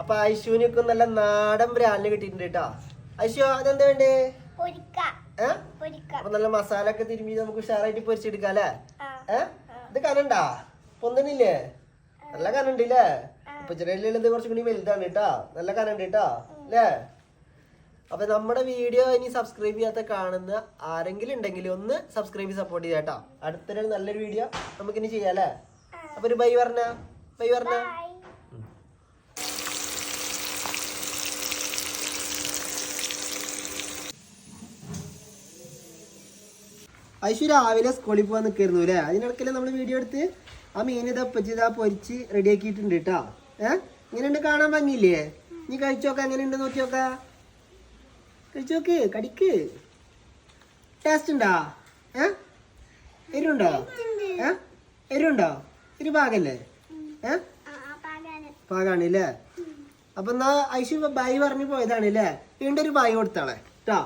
അപ്പൊ ഐശുവിനൊക്കെ നല്ല നാടൻ ബ്രാൻഡ് കിട്ടിയിട്ടുണ്ട് കേട്ടോ. ഐശു അതെന്താ വേണ്ടേ? അപ്പൊ നല്ല മസാല ഒക്കെ തിരുമ്പി നമുക്ക് ഉഷാറായിട്ട് പൊരിച്ചെടുക്കാം അല്ലേ? ഇത് കനണ്ടാ? പൊന്തണില്ലേ? നല്ല കനുണ്ടല്ലേ? ഇപ്പൊ ചെറിയുള്ളത് കുറച്ചും കൂടി വലുതാണ് കേട്ടോ. നല്ല കനുണ്ട് കേട്ടോ അല്ലേ? അപ്പൊ നമ്മുടെ വീഡിയോ ഇനി സബ്സ്ക്രൈബ് ചെയ്യാത്ത കാണുന്ന ആരെങ്കിലും ഉണ്ടെങ്കിൽ ഒന്ന് സബ്സ്ക്രൈബ് സപ്പോർട്ട് ചെയ്യാം കേട്ടോ. അടുത്തൊരു നല്ലൊരു വീഡിയോ നമുക്കിനി ചെയ്യാം അല്ലേ? അപ്പൊ ഒരു ബൈ പറഞ്ഞ ഐശു രാവിലെ സ്കൂളിൽ പോകാൻ നിൽക്കായിരുന്നു അല്ലേ? അതിനിടയ്ക്കല്ലേ നമ്മൾ വീഡിയോ എടുത്ത് ആ മീൻ ഇതാ പൊരിച്ച് റെഡി ആക്കിയിട്ടുണ്ട് കേട്ടോ. ഇങ്ങനെയുണ്ട് കാണാൻ ഭംഗിയില്ലേ? നീ കഴിച്ചോക്ക, എങ്ങനെയുണ്ട് നോക്കി നോക്ക, കഴിച്ചോക്ക്, കടിക്ക്. ടേസ്റ്റ് ഉണ്ടാ? എരിവുണ്ടോ? എരിവുണ്ടോ? ഒരു പാകല്ലേ? പാകാണല്ലേ? അപ്പൊ എന്നാ ഐശു ബൈ പറഞ്ഞു പോയതാണല്ലേ? വീണ്ടും ഒരു ബൈ കൊടുത്താളെ കേട്ടോ.